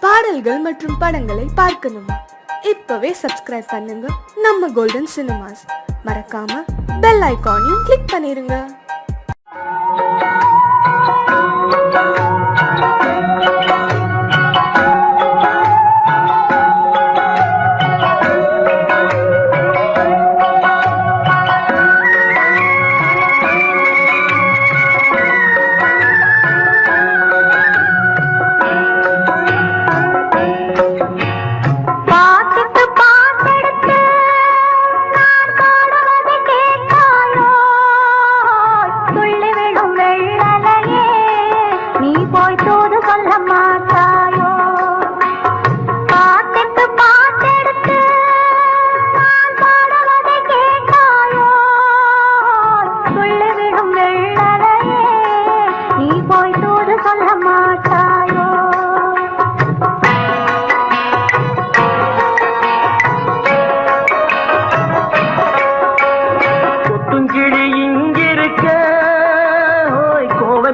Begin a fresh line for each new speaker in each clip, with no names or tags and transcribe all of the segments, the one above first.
பாடல்கள் மற்றும் படங்களை பார்க்கணுமா? இப்பவே சப்ஸ்கிரைப் பண்ணுங்க நம்ம கோல்டன் சினிமாஸ். மறக்காம பெல் ஐகானையும் கிளிக் பண்ணிருங்க.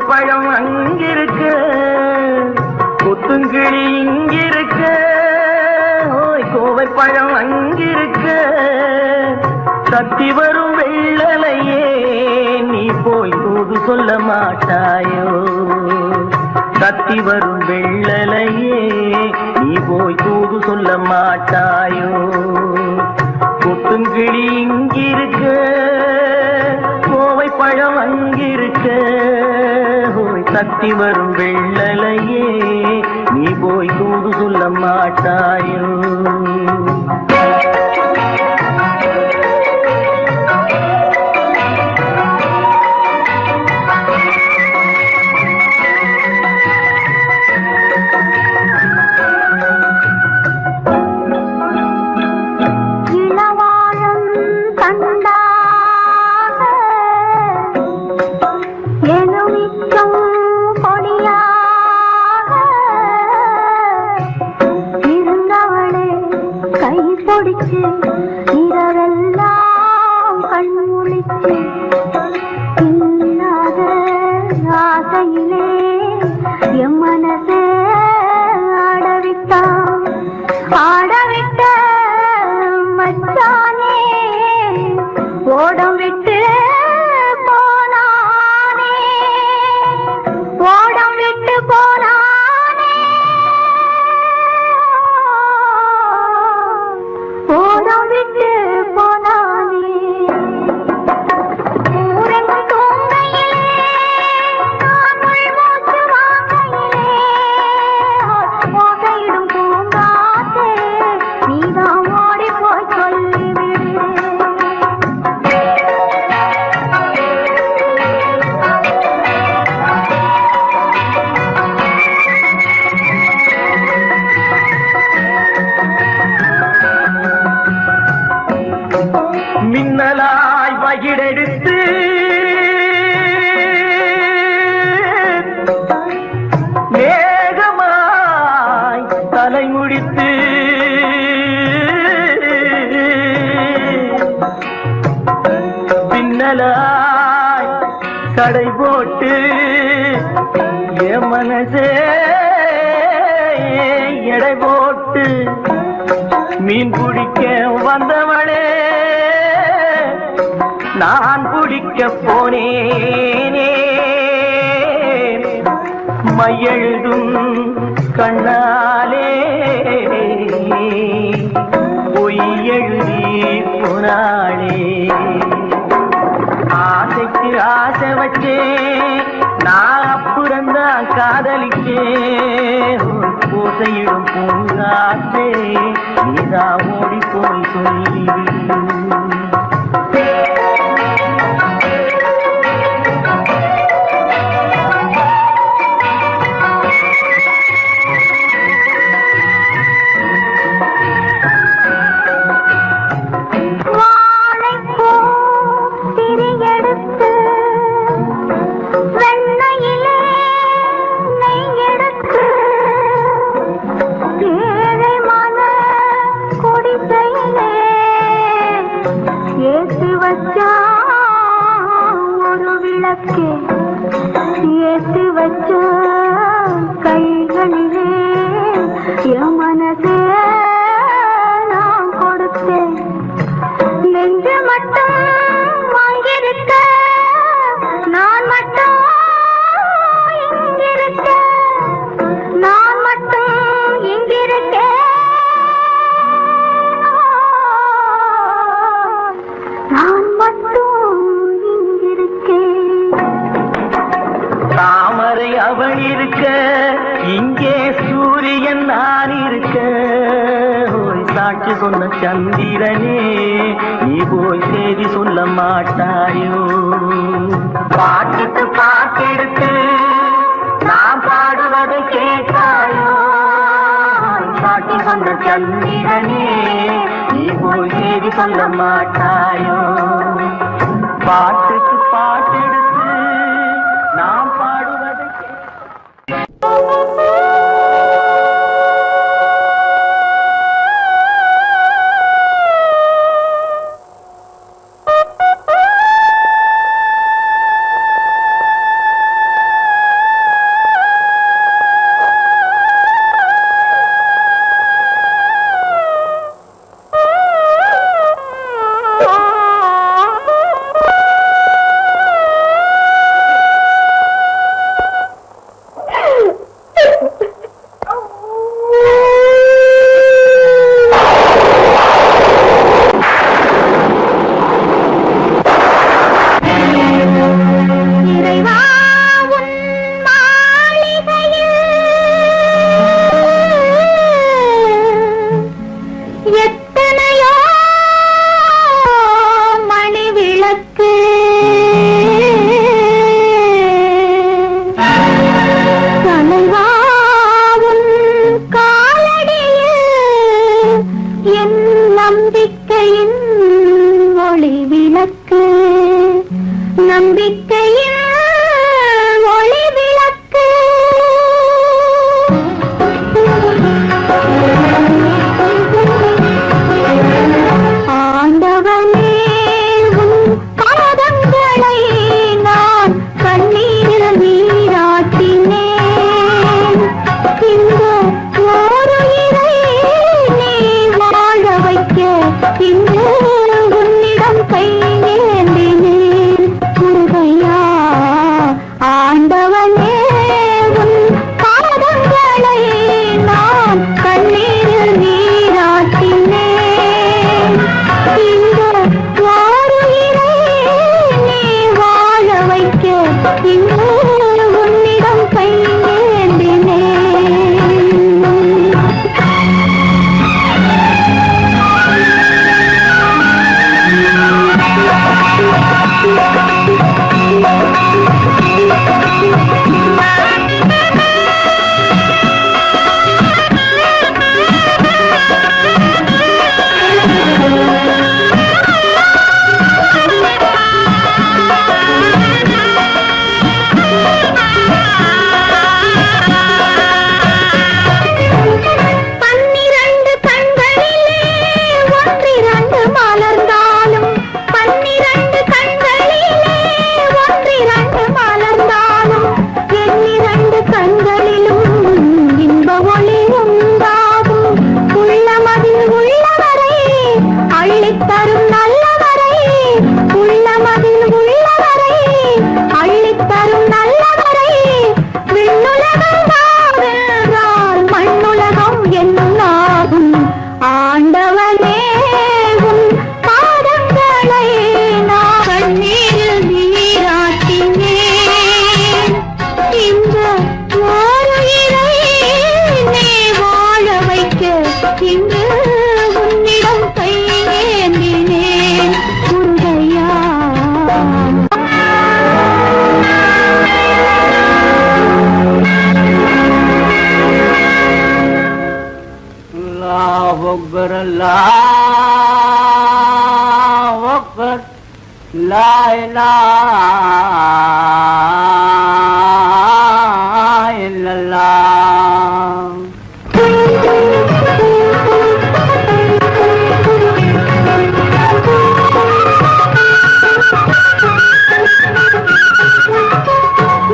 பழம் அங்கிருக்க, கொத்துங்கிளி இங்கிருக்க, கோவை பழம் அங்கிருக்க, தத்தி வரும் வெள்ளலையே நீ போய் தூது சொல்ல மாட்டாயோ? தத்தி வரும் வெள்ளலையே நீ போய் தூது சொல்ல மாட்டாயோ? கொத்துங்கிளி இங்கிருக்க, கோவை பழம் அங்கிருக்க, தத்தி வரும் வெள்ளலையே நீ போய் தூது சொல்ல மாட்டாயோ? இரவெல்லாம் கண்முழிச்சு இல்லாத ஆசையிலே என் மனசே ஆடவிட்ட மச்சானே ஓடம் விட்டு போனானே, ஓடம் விட்டு போனானே, ஓடம் விட்டு போனானே. ஊரன் தூங்கையிலே நான் மூச்சு வாங்கையிலே ஓசையிடும் பூங்காற்றே நீதான் ஓடி போய் சொல்லிவிடு. மின்னலாய் வகிடெடுத்து மேகமாய் தலைமுடித்து பின்னலாய் கடை போட்டு என் மனசே எடை போட்டு மீன் பிடிக்க வந்தவளே நான் பிடிக்க போனேனே, மையெழுதும் கண்ணாலே பொய் எழுதி போனாளே. ஆசைக்கு ஆசை வச்சே நான் அப்புறந்தான் காதலிச்சே, பூசையிடும் பூங்காற்றே நீதான் ஓடி போய் சொல்லிவிடு. ஏழை மன குடிசையிலே
என் மனசே நான் கொடுத்தேன், நெஞ்ச மட்டும் வாங்கியிருக்க, நான் மட்டும் இங்கிருக்க, நான் மட்டும் இங்கிருக்கேன், நான் மட்டும் இங்கிருக்கேன்.
தாமரை அவள் இருக்க, இங்கே சூரியன் நான் இருக்க, ஓய் சாட்சி சொன்ன சந்திரனே நீ போய் செய்தி சொல்ல மாட்டாயோ? பாட்டுக்கு பாட்டெடுத்து நான் பாடுவதை கேட்டாயோ? சாட்சி சொன்ன சந்திரனே நீ போய் செய்தி சொல்ல மாட்டாயோ? பாட்டுக்கு பாட்டெடுத்து நாம் பாடுவதை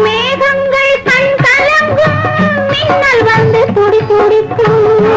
மேகங்கள் கண் கலங்கும் மின்னல் வந்து துடி துடிக்கும்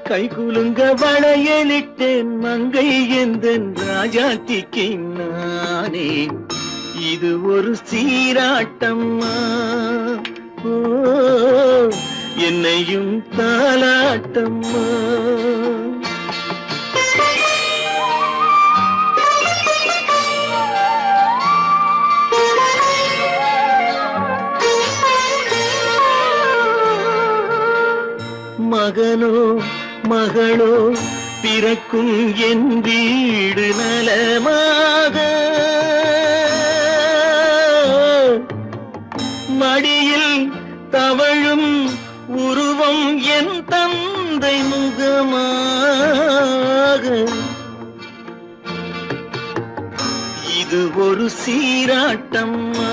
கை குலுங்க வளையலிட்டேன் மங்கை எந்தன் ராஜாத்திக்கு நானே இது ஒரு சீராட்டம்மா ஓ என்னையும் தாலாட்டம்மா மகனோ மகளோ பிறக்கும் என் வீடு நலமாக மடியில் தவழும் உருவம் என் தந்தை முகமாக இது ஒரு சீராட்டம்மா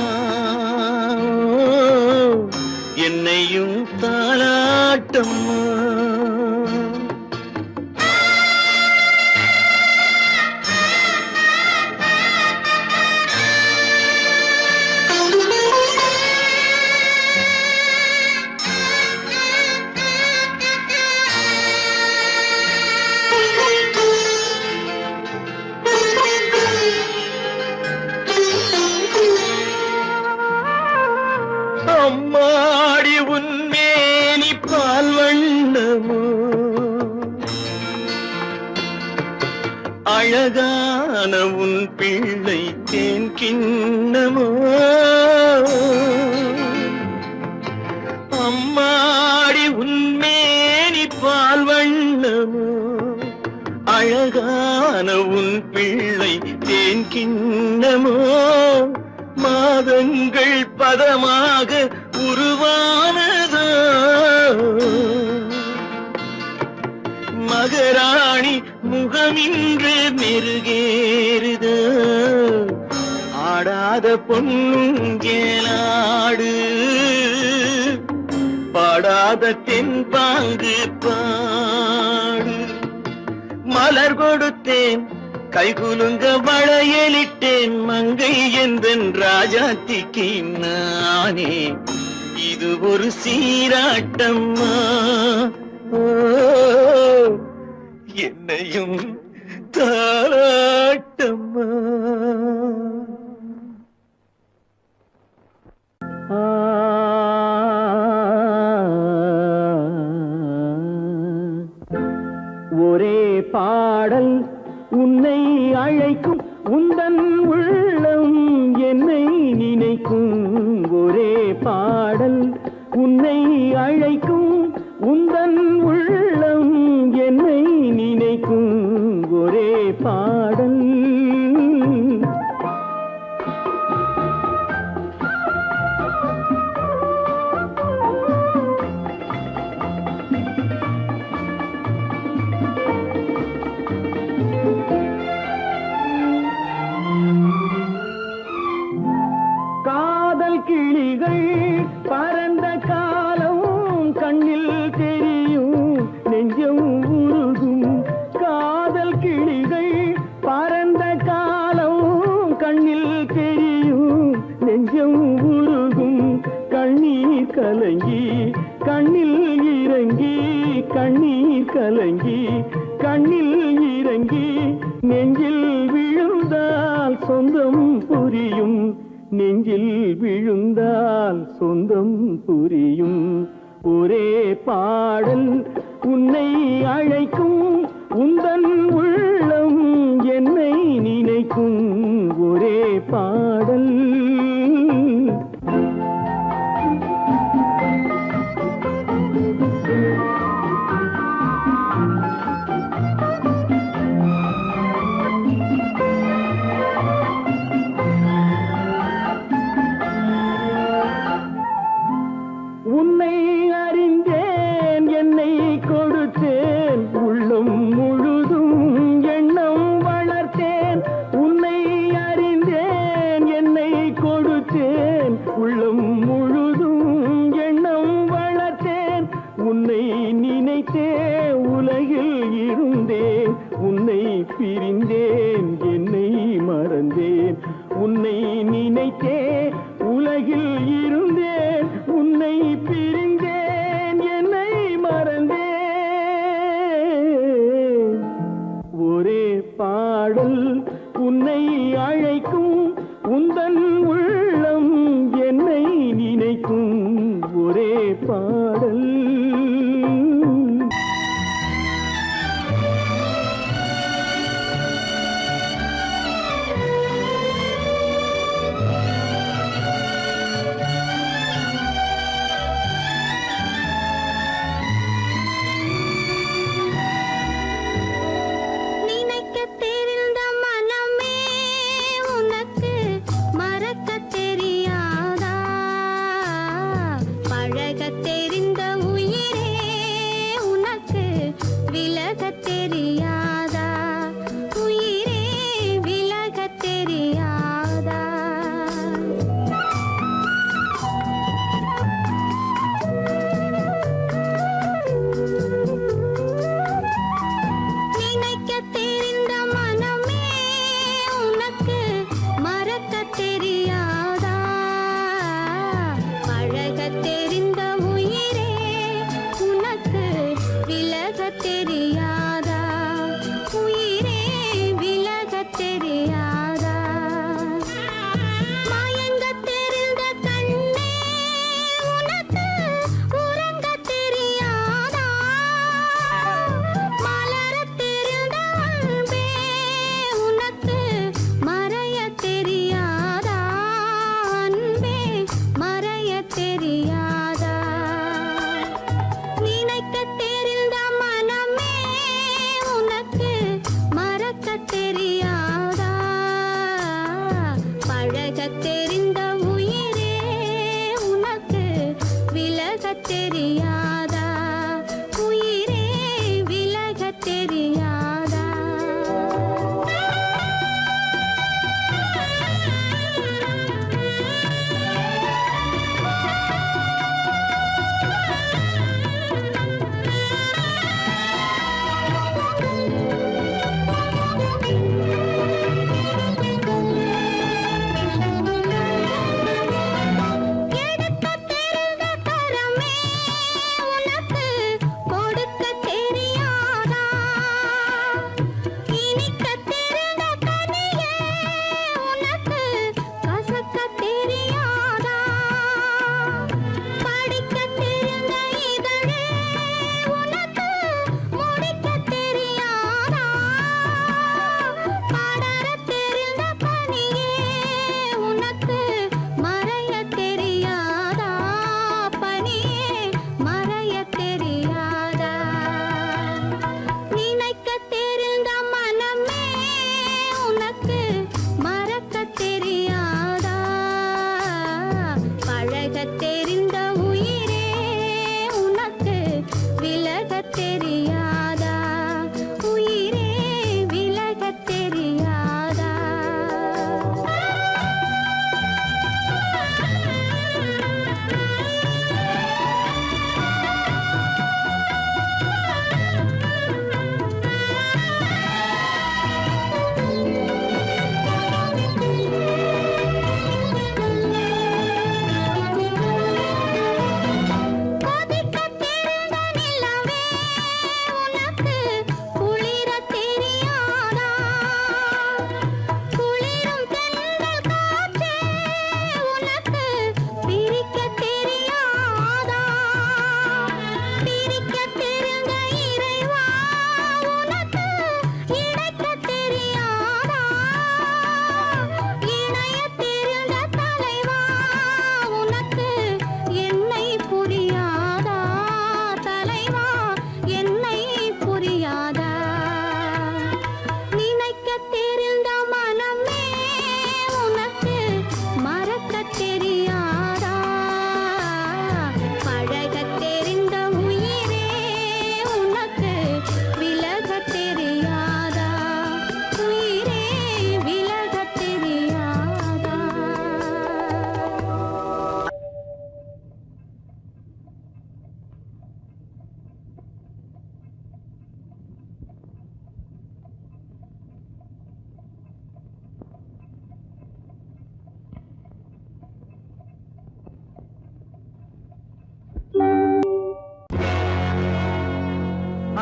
என்னையும் தாலாட்டம்மா அம்மாடி உன்மேனி பால் வண்ணமோ அழகான உன் பிள்ளை தேன் கிண்ணமோ அம்மாடி உன்மேனி பால் வண்ணமோ அழகான உன் பிள்ளை தேன் கிண்ணமோ மாதங்கள் பதமாக உருவானதோ மகராணி முகமின்று மெருகேறுதோ ஆடாத பொன்னுங்கேலாடு பாடாத தென்பாங்கு பாடு மலர் கொடுத்தேன் கைகுலுங்க வளையலிட்டேன் மங்கை எந்தன் ராஜாத்திக்கு நானே இது ஒரு சீராட்டம்மா ஓ என்னையும் தாலாட்டம்மா ஒரே பாடல் உன்னை அழைக்கும் உந்தன் உள்ளம் என்னை நினைக்கும் ஒரே பாடல் உன்னை அழைக்கும் உந்தன் உள்ளம் என்னை நினைக்கும் ஒரே பாடல் கிளிகள் பறந்த காலம் கண்ணில் தெரியும் நெஞ்சம் உருகும் காதல் கிளிகள் பறந்த காலம் கண்ணில் தெரியும் நெஞ்சம் உருகும் கண்ணீர் கலங்கி கண்ணில் இறங்கி கண்ணீர் கலங்கி கண்ணில் இறங்கி நெஞ்சில் விழுந்தால் சொந்தம் புரியும் நெஞ்சில் விழுந்தால் சொந்தம் புரியும் ஒரே பாடல் உன்னை அழைக்கும் உந்தன் உள்ளம் என்னை நினைக்கும் ஒரே பாடல் உன்னை அறிந்தேன் என்னை கொடுத்தேன் உள்ளம் முழுதும் எண்ணம் வளர்த்தேன் உன்னை அறிந்தேன் என்னை கொடுத்தேன் உள்ளம் முழுதும் எண்ணம் வளர்த்தேன் உன்னை நினைத்தே உலகில் இருந்தேன் உன்னை பிரிந்தேன் என்னை மறந்தேன் உன்னை நினைத்தே உலகில் இருந்தேன் உன்னை பிரிந்தேன் என்னை மறந்தேன் பாடல் உன்னை அழைக்கும் உந்தன் உள்ளம் என்னை நினைக்கும் ஒரே பாடல்.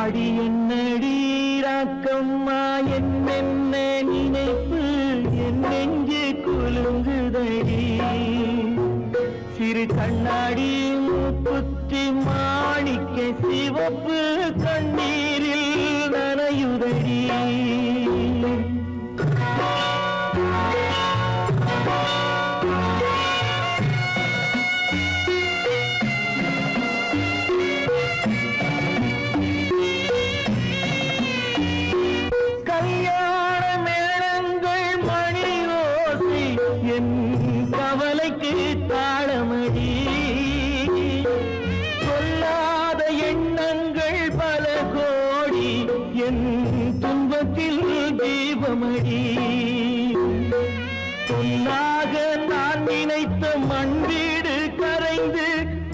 அடி என்னடி அடிராக்கம்மா என்னென்ன நினைப்பு என் நெஞ்சு குலுங்குதடி சிறு கண்ணாடி மூக்குத்தி மாணிக்க சிவப்பு கண்ணீரில் நனையுதடி கவலைக்கு தாளமடி சொல்லாத எண்ணங்கள் பல கோடி என் துன்பத்தில் தீபமடி பொன்னாக நான் நினைத்த மண் வீடு கரைந்து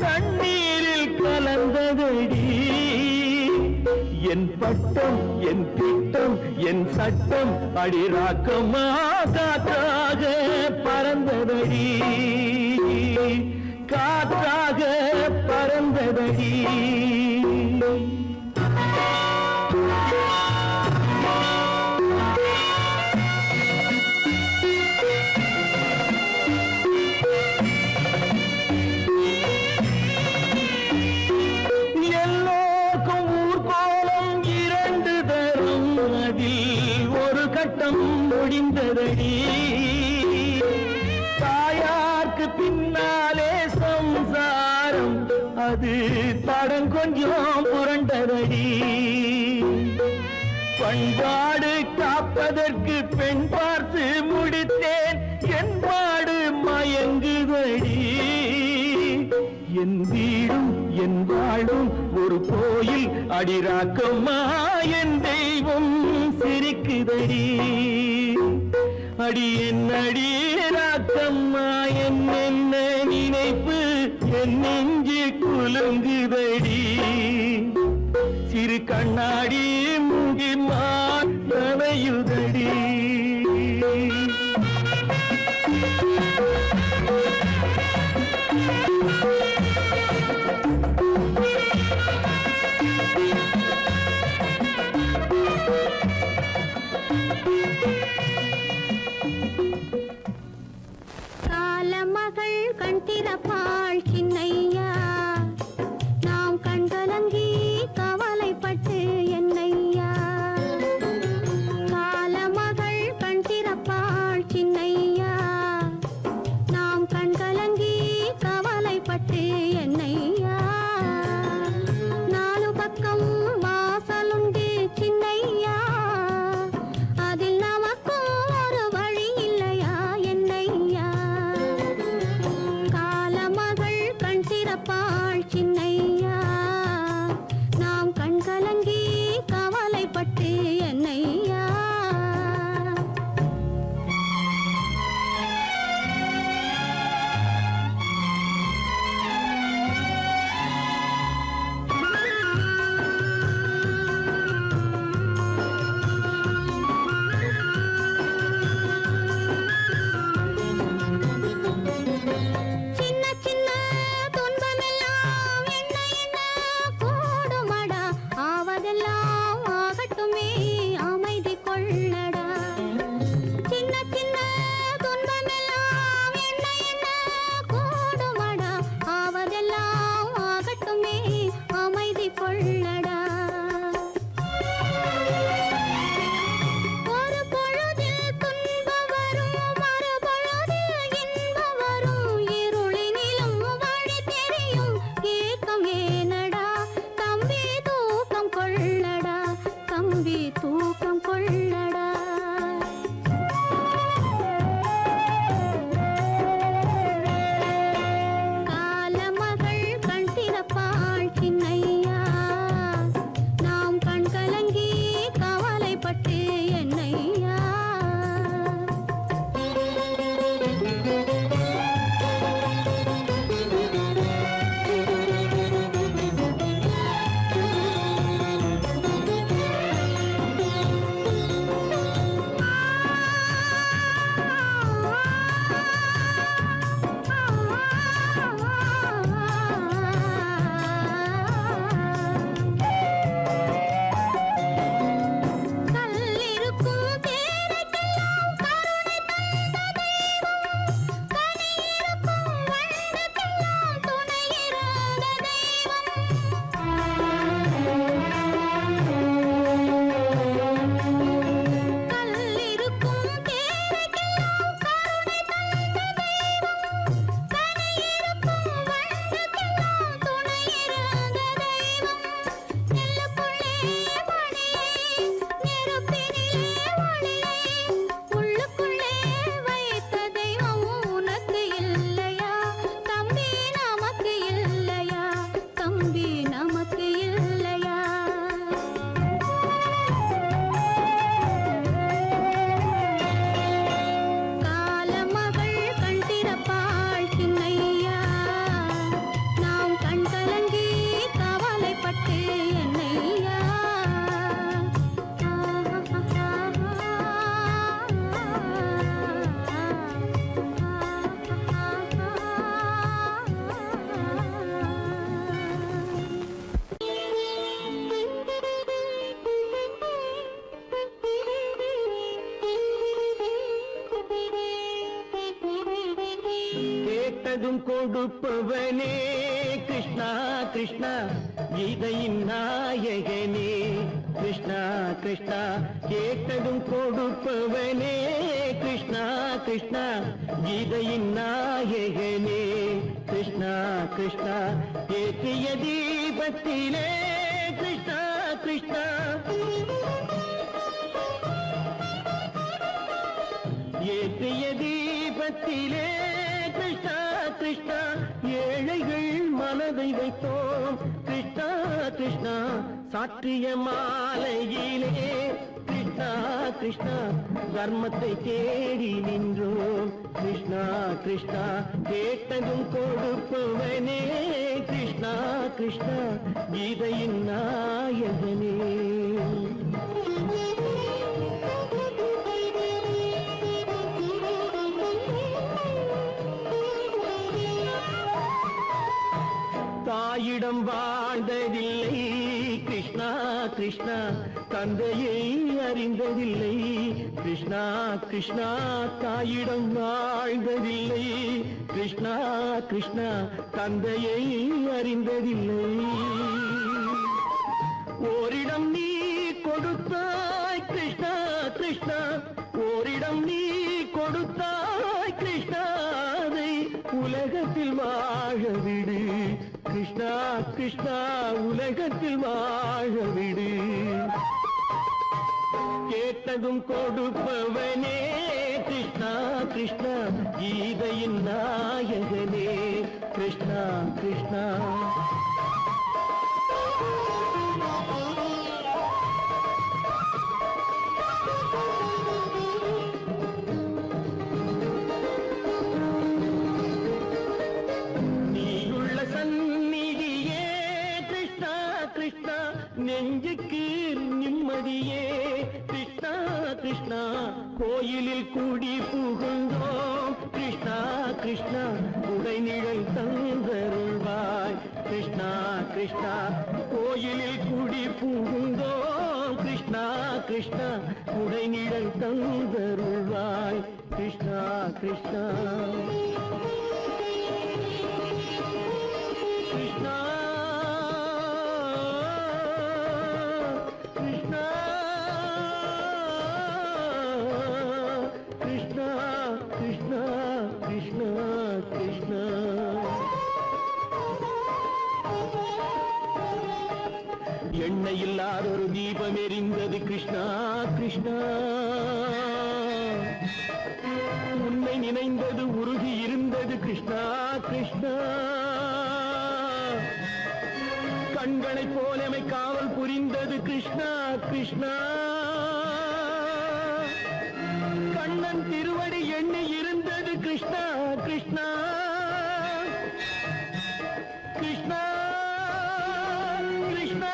தண்ணீரில் கலந்ததடி என் பட்டம் என் திட்டம் என் சட்டம் அடிராக்கமா காற்றாக பறந்ததடி காற்றாக பறந்ததடி ஒரு கட்டம் முடிந்ததடி தாயார்க்கு பின்னாலே சம்சாரம் அது தடம் கொஞ்சம் புரண்டதடி பண்பாடு காப்பதற்கு பெண் பார்த்து முடித்தேன் என் பாடு மயங்குதடி என் வீடும் என் வாழும் ஒரு கோயில் அடிராக்கம்மா என் தெய்வம் சிரிக்குதடி அடி என் அடிராக்கம்மா என்ன நினைப்பு என் நெஞ்சு குலுங்குதடி சிறு கண்ணாடி மூங்கி மானையுதடி
காலமகள் கண் திறப்பாள் சின்னையா நாம் கண்கலங்கி கவலைப்பட்டு என்னையா காலமகள் கண் திறப்பாள் சின்னையா நாம் கண்கலங்கி கவலைப்பட்டு என்னையா நாலு பக்கம் வாசலுண்டு சின்னையா அதில் நமக்கும் ஒரு வழி இல்லையா என்னையா காலமகள் கண் திறப்பாள் சின்னையா நாம் கண்கலங்கி கவலைப்பட்டு என்னையா தூக்கம் கொள்ளடா காலமகள் கண் திறப்பாள் சின்னையா நாம் கண் கலங்கி கவலைப்பட்டு என்னையா
கேட்டதும் கொடுப்பவனே கிருஷ்ணா கிருஷ்ணா கீதையின் நாயகனே கிருஷ்ணா கிருஷ்ணா கேட்டதும் கொடுப்பவனே கிருஷ்ணா கிருஷ்ணா கீதையின் நாயகனே கிருஷ்ணா கிருஷ்ணா ஏற்றிய தீபத்திலே கிருஷ்ணா கிருஷ்ணா ஏற்றிய தீபத்திலே கிருஷ்ணா கிருஷ்ணா ஏழைகள் மனதை வைத்தோம் கிருஷ்ணா கிருஷ்ணா சாற்றிய மாலையிலே கிருஷ்ணா கிருஷ்ணா தர்மத்தை தேடி நின்றோம் கிருஷ்ணா கிருஷ்ணா கேட்டதும் கொடுப்பவனே கிருஷ்ணா கிருஷ்ணா கீதையின் நாயகனே தாயிடம் வாழ்ந்ததில்லை கிருஷ்ணா கிருஷ்ணா தந்தையை அறிந்ததில்லை கிருஷ்ணா கிருஷ்ணா தாயிடம் வாழ்ந்ததில்லை கிருஷ்ணா கிருஷ்ணா தந்தையை அறிந்ததில்லை ஓரிடம் நீ கொடுத்தாய் கிருஷ்ணா கிருஷ்ணா ஓரிடம் நீ கொடுத்தாய் கிருஷ்ணா அதை உலகத்தில் வாழ விடு கிருஷ்ணா கிருஷ்ணா உலகத்தில் வாழ விடு கேட்டதும் கொடுப்பவனே கிருஷ்ணா கிருஷ்ணா கீதையின் நாயகனே கிருஷ்ணா கிருஷ்ணா நெஞ்சுக்கு நிம்மதியே கிருஷ்ணா கிருஷ்ணா கோயிலில் கூடி புகுந்தோம் கிருஷ்ணா கிருஷ்ணா உடைநிழல் தந்தருள்வாய் கிருஷ்ணா கிருஷ்ணா கோயிலில் கூடி புகுந்தோம் கிருஷ்ணா கிருஷ்ணா உடைநிழல் தந்தருள்வாய் கிருஷ்ணா கிருஷ்ணா கிருஷ்ணா கிருஷ்ணா கிருஷ்ணா எண்ணெய் இல்லாத ஒரு தீபம் எரிந்தது கிருஷ்ணா கிருஷ்ணா உன்னை நினைந்தது உருகி இருந்தது கிருஷ்ணா கிருஷ்ணா கண்களைப் போலமை காவல் புரிந்தது கிருஷ்ணா கிருஷ்ணா கண்ணன் திருவடி எண்ணி இருந்தது கிருஷ்ணா கிருஷ்ணா கிருஷ்ணா கிருஷ்ணா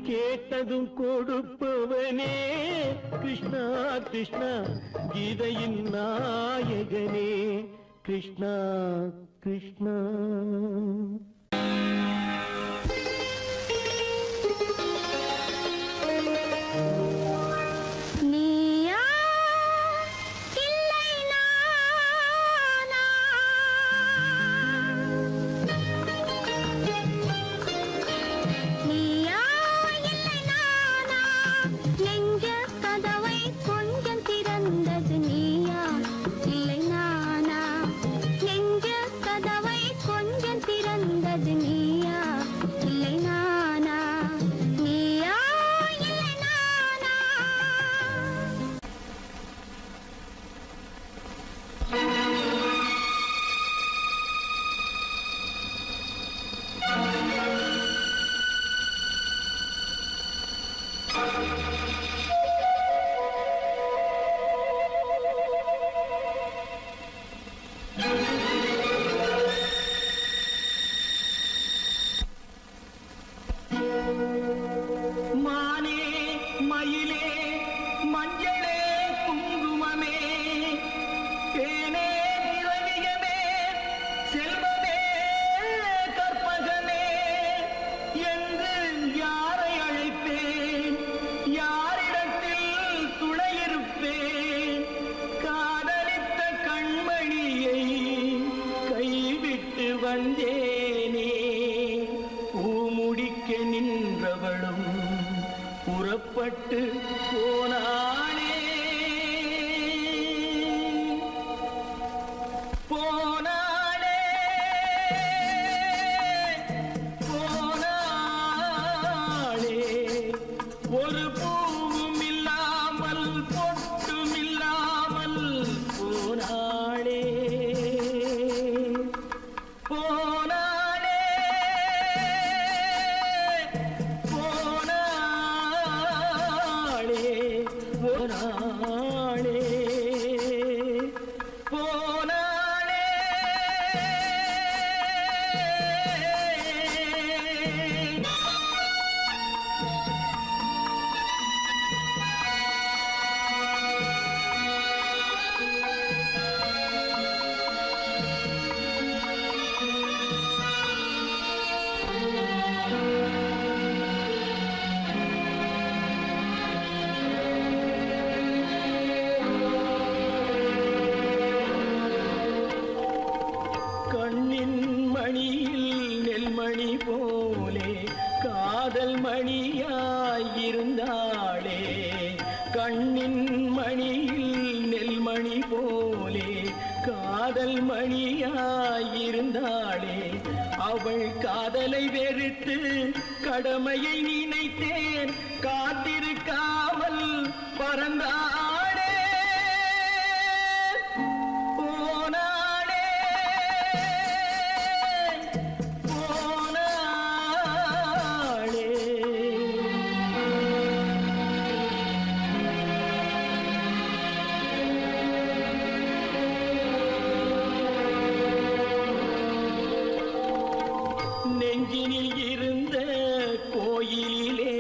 கேட்டதும் கொடுப்பவனே கிருஷ்ணா கிருஷ்ணா கீதையின் நாயகனே கிருஷ்ணா கிருஷ்ணா
கொஞ்சம் திறந்த
வந்தேனே பூமுடிக்க நின்றவளும் புறப்பட்டு போனாளே போனாளே போனாளே ஒரு பூவும் இல்லாமல் பொட்டும் இல்லாமல் போனாளே போனாளே போனாளே போனாளே போனாளே கண்ணின் மணியில் நெல்மணி போலே காதல் மணியாயிருந்தாளே கண்ணின் மணியில் நெல்மணி போலே காதல் மணியாயிருந்தாளே அவள் காதலை வெறுத்து கடமையை நினைத்தேன் காத்திருக்காமல் பறந்தாளே போனாளே போனாளே நெஞ்சினில் இருந்த கோயிலிலே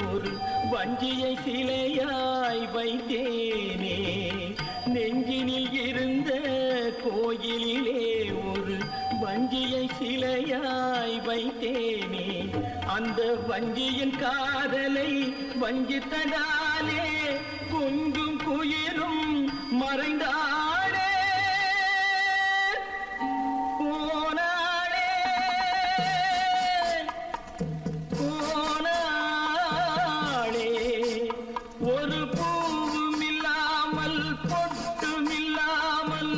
ஒரு வஞ்சியை சிலையாய் வைத்தேனே நெஞ்சினில் இருந்த கோயிலிலே ஒரு வஞ்சியை சிலையாய் வைத்தேனே அந்த வஞ்சியின் காதலை வஞ்சித்ததாலே குஞ்சும் குயிலும் மறைந்தாளே போனாளே போனாளே ஒரு பூவும் இல்லாமல் பொட்டும் இல்லாமல்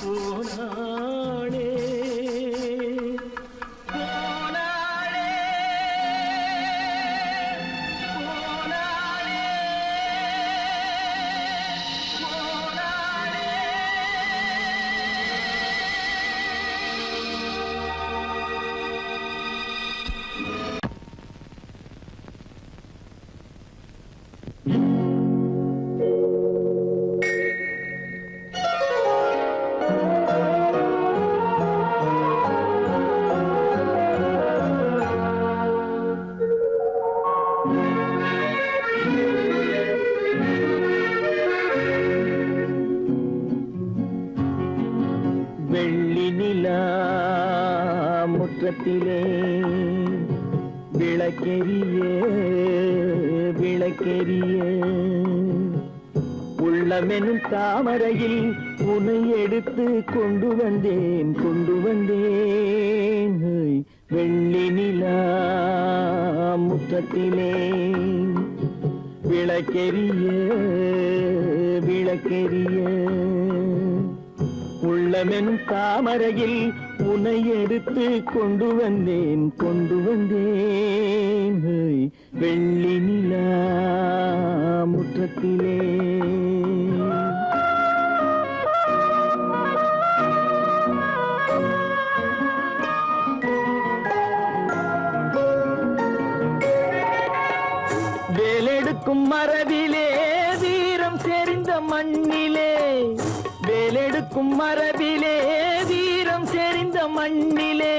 போனாளே போனாளே போனாளே வெள்ளி நிலா முற்றத்திலே விளக்கெரிய விளக்கெரிய உள்ளமெனும் தாமரையில் உன்னை எடுத்து கொண்டு வந்தேன் வெள்ளி நிலா முற்றத்திலே விளக்கெரிய விளக்கெரிய உள்ளமெனும் தாமரையில் உன்னை எடுத்து கொண்டு வந்தேன் வெள்ளி நிலா முற்றத்திலே வேலெடுக்கும் மரபிலே வீரம் செறிந்த மண்ணிலே வேலெடுக்கும் மரபிலே வீரம் செறிந்த மண்ணிலே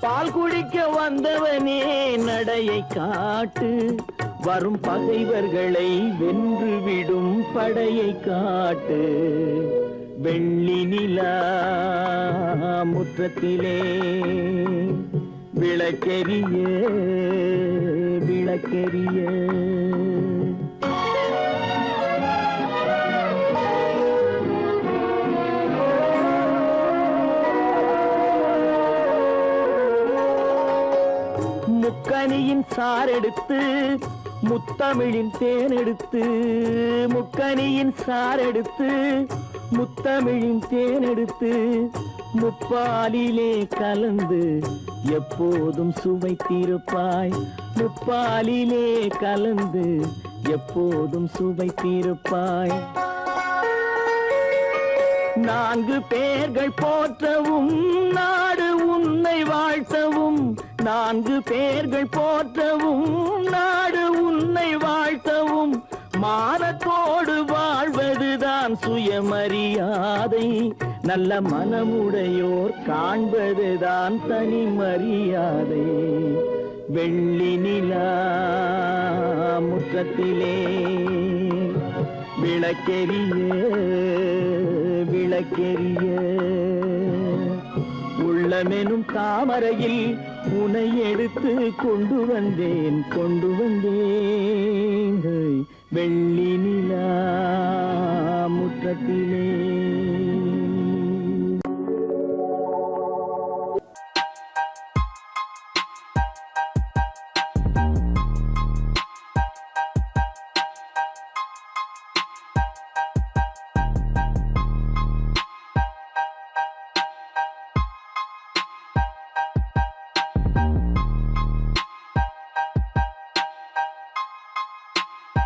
பால் குடிக்க வந்தவனே நடையை காட்டு வரும் பகைவர்களை வென்று விடும் படையை காட்டு வெள்ளி நிலா முற்றத்திலே விளக்கெரிய விளக்கெரிய முக்கனியின் சாரெடுத்து முத்தமிழின் தேனெடுத்து முக்கனியின் சாரெடுத்து முத்தமிழின் தேனெடுத்து முப்பாலிலே கலந்து எப்போதும் சுவைத்திருப்பாய் முப்பாலிலே கலந்து எப்போதும் சுவைத்திருப்பாய் நான்கு பேர்கள் போற்றவும் நாடு உன்னை வாழ்த்தவும் நான்கு பேர்கள் போற்றவும் நாடு உன்னை வாழ்த்தவும் மானத்தோடு வாழ்வதுதான் சுயமரியாதை நல்ல மனமுடையோர் காண்பதுதான் தனி மரியாதை வெள்ளி நிலா முற்றத்திலே விளக்கெரிய விளக்கெரிய உள்ளமெனும் தாமரையில் உனை எடுத்து கொண்டு வந்தேன் வெள்ளி நிலா முற்றத்திலே